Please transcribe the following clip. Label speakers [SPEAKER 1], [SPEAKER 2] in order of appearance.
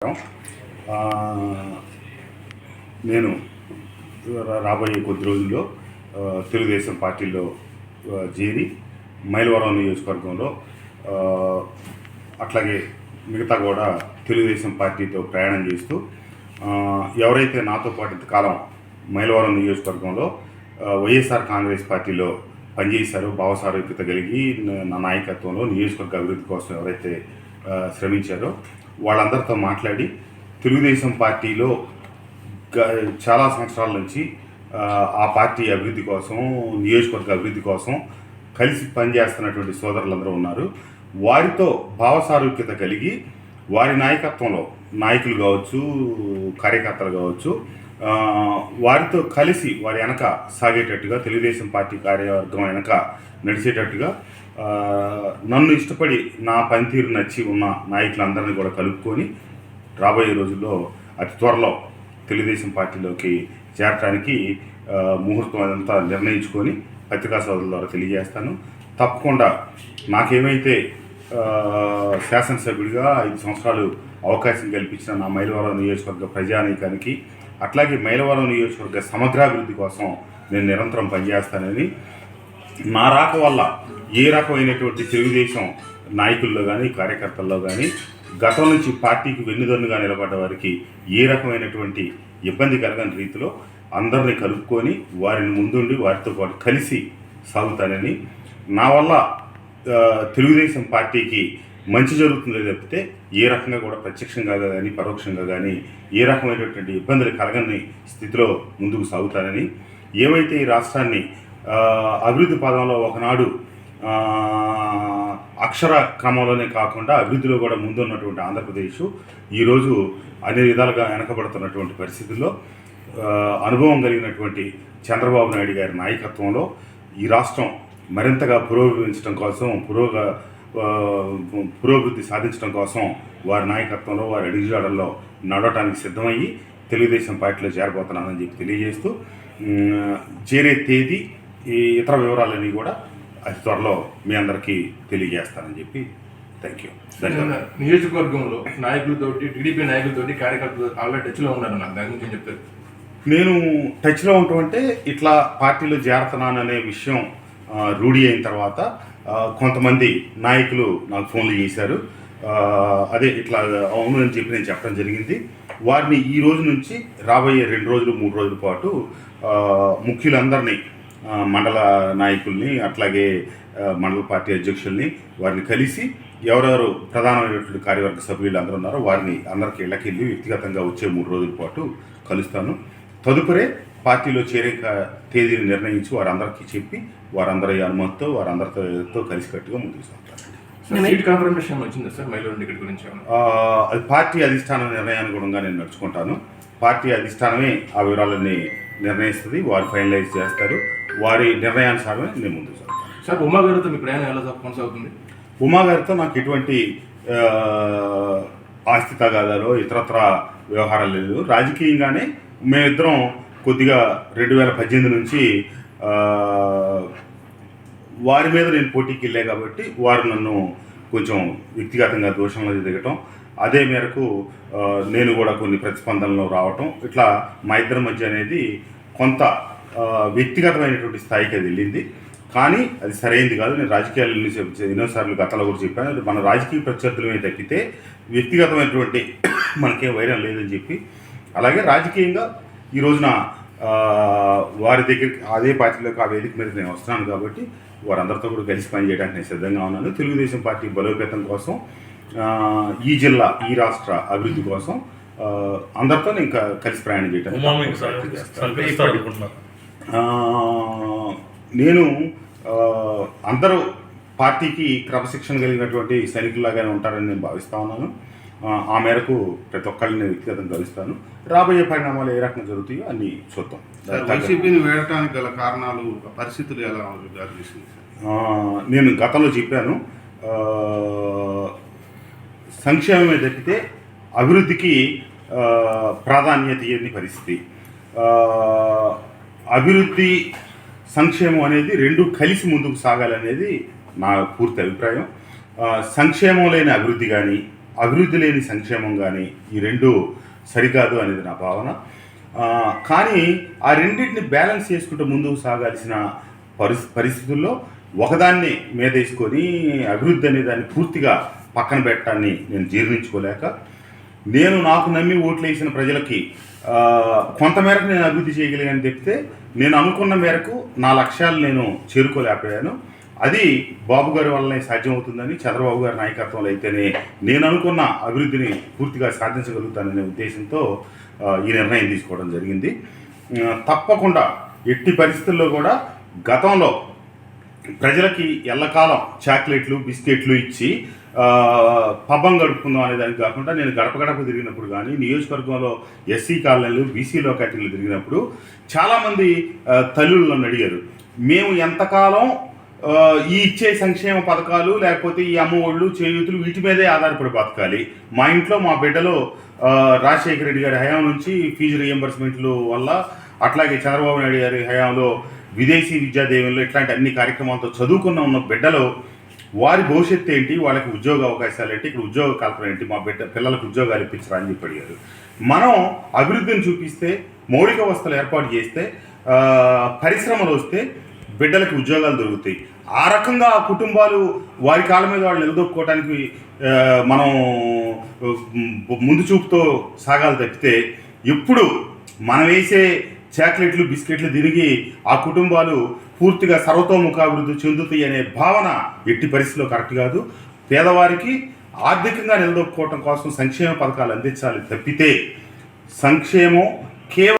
[SPEAKER 1] ఆ, నేను రాబోయే కొద్ది రోజుల్లో తెలుగుదేశం పార్టీలో చేరి మైలవరం నియోజకవర్గంలో అట్లాగే మిగతా కూడా తెలుగుదేశం పార్టీతో ప్రయాణం చేస్తూ ఎవరైతే నాతో పాటు ఇంతకాలం మైలవరం నియోజకవర్గంలో వైఎస్ఆర్ కాంగ్రెస్ పార్టీలో పనిచేశారో భావసారూప్యత కలిగి నా నాయకత్వంలో నియోజకవర్గ అభివృద్ధి కోసం ఎవరైతే శ్రమించారో వాళ్ళందరితో మాట్లాడి తెలుగుదేశం పార్టీలో చాలా సంవత్సరాల నుంచి ఆ పార్టీ అభివృద్ధి కోసం నియోజకవర్గ అభివృద్ధి కోసం కలిసి పనిచేస్తున్నటువంటి సోదరులందరూ ఉన్నారు. వారితో భావసారూప్యత కలిగి వారి నాయకత్వంలో నాయకులు కావచ్చు, కార్యకర్తలు కావచ్చు, వారితో కలిసి వారి వెనక సాగేటట్టుగా తెలుగుదేశం పార్టీ కార్యవర్గం వెనక నడిచేటట్టుగా నన్ను ఇష్టపడి నా పనితీరు నచ్చి ఉన్న నాయకులందరినీ కూడా కలుపుకొని రాబోయే రోజుల్లో అతి త్వరలో తెలుగుదేశం పార్టీలోకి చేరటానికి ముహూర్తం అదంతా నిర్ణయించుకొని పత్రికా సోదరుల ద్వారా తెలియజేస్తాను. తప్పకుండా నాకేమైతే శాసనసభ్యుడిగా 5 సంవత్సరాలు అవకాశం కల్పించిన నా మైలవరం నియోజకవర్గ ప్రజానీకానికి, అట్లాగే మైలవరం నియోజకవర్గ సమగ్రాభివృద్ధి కోసం నేను నిరంతరం పనిచేస్తానని, నా రాక వల్ల ఏ రకమైనటువంటి తెలుగుదేశం నాయకుల్లో కానీ కార్యకర్తల్లో కానీ గతం నుంచి పార్టీకి వెన్నుదన్నుగా నిలబడ్డ వారికి ఏ రకమైనటువంటి ఇబ్బంది కలగని రీతిలో అందరినీ కలుపుకొని వారిని ముందుండి వారితో పాటు కలిసి సాగుతానని, నా వల్ల తెలుగుదేశం పార్టీకి మంచి జరుగుతుందో తప్పితే ఏ రకంగా కూడా ప్రత్యక్షంగా కానీ పరోక్షంగా కానీ ఏ రకమైనటువంటి ఇబ్బందులు కలగని స్థితిలో ముందుకు సాగుతానని, ఏవైతే ఈ రాష్ట్రాన్ని అభివృద్ధి పదంలో ఒకనాడు అక్షర క్రమంలోనే కాకుండా అభివృద్ధిలో కూడా ముందున్నటువంటి ఆంధ్రప్రదేశ్ ఈరోజు అన్ని విధాలుగా వెనకబడుతున్నటువంటి పరిస్థితుల్లో అనుభవం కలిగినటువంటి చంద్రబాబు నాయుడు గారి నాయకత్వంలో ఈ రాష్ట్రం మరింతగా పురోగమించడం కోసం పురోభివృద్ధి సాధించడం కోసం వారి నాయకత్వంలో వారి అడుగుజాడల్లో నడవటానికి సిద్ధమయ్యి తెలుగుదేశం పార్టీలో చేరబోతున్నానని చెప్పి తెలియజేస్తూ చేరే తేదీ ఈ ఇతర వివరాలన్నీ కూడా అతి త్వరలో మీ అందరికీ తెలియజేస్తానని చెప్పి థ్యాంక్ యూ.
[SPEAKER 2] నియోజకవర్గంలో నాయకులతోటి, టీడీపీ నాయకులతోటి, కార్యకర్తలు ఆల్రెడీ టచ్లో ఉన్నారు. నాకు దాని గురించి చెప్తారు.
[SPEAKER 1] నేను టచ్లో ఉంటుంటే ఇట్లా పార్టీలో చేరుతున్నాననే విషయం రూఢి అయిన తర్వాత కొంతమంది నాయకులు నాకు ఫోన్లు చేశారు. అదే ఇట్లా అవును అని చెప్పి నేను చెప్పడం జరిగింది. వారిని ఈ రోజు నుంచి రాబోయే 2 రోజులు 3 రోజుల పాటు ముఖ్యులందరినీ, మండల నాయకుల్ని, అట్లాగే మండల పార్టీ అధ్యక్షుల్ని వారిని కలిసి ఎవరెవరు ప్రధానమైనటువంటి కార్యవర్గ సభ్యులు అందరూ ఉన్నారో వారిని అందరికీ ఇళ్ళకెళ్ళి వ్యక్తిగతంగా వచ్చే 3 రోజుల పాటు కలుస్తాను. తదుపరి పార్టీలో చేరే తేదీని నిర్ణయించి వారందరికీ చెప్పి వారందరి అనుమతితో వారందరితో కలిసికట్టుగా ముందుకు సాగుతాను. అది పార్టీ అధిష్టానం నిర్ణయానుగుణంగా నేను నడుచుకుంటాను. పార్టీ అధిష్టానమే ఆ వివరాలన్నీ నిర్ణయిస్తుంది, వారు ఫైనలైజ్ చేస్తారు. వారి నిర్ణయానుసారమే నేను ముందుకు సాగుతాను.
[SPEAKER 2] సార్, ఉమా గారితో మీ ప్రయాణం ఎలా కొనసాగుతుంది?
[SPEAKER 1] ఉమా గారితో నాకు ఎటువంటి ఆస్తి తగాదాలో ఇతరత్ర వ్యవహారాలు లేదు. రాజకీయంగానే మేమిద్దరం కొద్దిగా 2018 నుంచి వారి మీద నేను పోటీకి వెళ్ళా కాబట్టి వారు నన్ను కొంచెం వ్యక్తిగతంగా దోషంలో దిగటం, అదే మేరకు నేను కూడా కొన్ని ప్రతిస్పందనలో రావటం, ఇట్లా మా ఇద్దరి మధ్య అనేది కొంత వ్యక్తిగతమైనటువంటి స్థాయికి అది వెళ్ళింది. కానీ అది సరైనది కాదు. నేను రాజకీయాలు ఎన్నోసార్లు గతంలో కూడా చెప్పాను, మన రాజకీయ ప్రత్యర్థులమే తప్పితే వ్యక్తిగతమైనటువంటి మనకేం వైరం లేదని చెప్పి, అలాగే రాజకీయంగా ఈ రోజున వారి దగ్గరికి అదే పార్టీలోకి ఆ వేదిక మీద నేను వస్తున్నాను కాబట్టి వారందరితో కూడా కలిసి పనిచేయడానికి నేను సిద్ధంగా ఉన్నాను. తెలుగుదేశం పార్టీ బలోపేతం కోసం, ఈ జిల్లా, ఈ రాష్ట్ర అభివృద్ధి కోసం అందరితో నేను కలిసి ప్రయాణం చేయడానికి నేను అందరూ పార్టీకి క్రమశిక్షణ కలిగినటువంటి సైనికుల్లాగానే ఉంటారని నేను భావిస్తూ ఉన్నాను. ఆ మేరకు ప్రతి ఒక్కరిని వ్యక్తిగతంగా కలుస్తాను. రాబోయే పరిణామాలు ఏ రకంగా జరుగుతాయో అన్ని చూద్దాం.
[SPEAKER 3] వైసీపీని వేయడానికి గల కారణాలు, పరిస్థితులు ఎలా దారితీసింది?
[SPEAKER 1] నేను గతంలో చెప్పాను, సంక్షేమమే తప్పితే అభివృద్ధికి ప్రాధాన్యత ఇవ్వని పరిస్థితి. అభివృద్ధి సంక్షేమం అనేది రెండు కలిసి ముందుకు సాగాలనేది నా పూర్తి అభిప్రాయం. సంక్షేమం లేని అభివృద్ధి కానీ, అభివృద్ధి లేని సంక్షేమం కానీ ఈ రెండు సరికాదు అనేది నా భావన. కానీ ఆ రెండింటిని బ్యాలెన్స్ చేసుకుంటూ ముందుకు సాగాల్సిన పరిస్థితుల్లో ఒకదాన్ని మీదేసుకొని అభివృద్ధి అనే దాన్ని పూర్తిగా పక్కన పెట్టడాన్ని నేను జీర్ణించుకోలేక, నేను నాకు నమ్మి ఓట్లు వేసిన ప్రజలకి కొంతమేరకు నేను అభివృద్ధి చేయగలిగాను చెప్తే, నేను అనుకున్న మేరకు నా లక్ష్యాలు నేను చేరుకోలేకపోయాను. అది బాబు గారి వల్లనే సాధ్యమవుతుందని, చంద్రబాబు గారి నాయకత్వంలో అయితేనే నేను అనుకున్న అభివృద్ధిని పూర్తిగా సాధించగలుగుతాననే ఉద్దేశంతో ఈ నిర్ణయం తీసుకోవడం జరిగింది. తప్పకుండా ఎట్టి పరిస్థితుల్లో కూడా గతంలో ప్రజలకి ఎల్లకాలం చాక్లెట్లు బిస్కెట్లు ఇచ్చి పబ్బం గడుపుకుందాం అనే దానికి కాకుండా, నేను గడప గడప తిరిగినప్పుడు కానీ, నియోజకవర్గంలో ఎస్సీ కాలనీలు బీసీ లోకాటిలు తిరిగినప్పుడు చాలామంది తల్లులు నన్ను అడిగారు, మేము ఎంతకాలం ఈ ఇచ్చే సంక్షేమ పథకాలు లేకపోతే ఈ అమ్మఒళ్ళు చేయూతులు వీటి మీదే ఆధారపడి బతకాలి, మా ఇంట్లో మా బిడ్డలో రాజశేఖర రెడ్డి గారి హయాం నుంచి ఫీజు రియంబర్స్మెంట్లు వల్ల, అట్లాగే చంద్రబాబు నాయుడు గారి హయాంలో విదేశీ విద్యాదేవుల్లో ఇట్లాంటి అన్ని కార్యక్రమాలతో ఉన్న బిడ్డలో వారి భవిష్యత్తు ఏంటి, వాళ్ళకి ఉద్యోగ అవకాశాలు ఏంటి, ఇక్కడ ఉద్యోగ కల్పన ఏంటి, మా పిల్లలకు ఉద్యోగాలు ఇప్పించరా అని చెప్పి అడిగారు. మనం అభివృద్ధిని చూపిస్తే, మౌలిక వసతులు ఏర్పాటు చేస్తే, పరిశ్రమలు వస్తే బిడ్డలకి ఉద్యోగాలు దొరుకుతాయి. ఆ రకంగా ఆ కుటుంబాలు వారి కాళ్ళ మీద వాళ్ళు నిలదొక్కుకోవడానికి మనం ముందు చూపుతో సాగాలి తప్పితే, ఎప్పుడు మనం వేసే చాక్లెట్లు బిస్కెట్లు తిరిగి ఆ కుటుంబాలు పూర్తిగా సర్వతోముఖాభివృద్ధి చెందుతాయి అనే భావన ఎట్టి పరిస్థితిలో కరెక్ట్ కాదు. పేదవారికి ఆర్థికంగా నిలదొక్కుకోవటం కోసం సంక్షేమ పథకాలు అందించాలి తప్పితే, సంక్షేమం కేవలం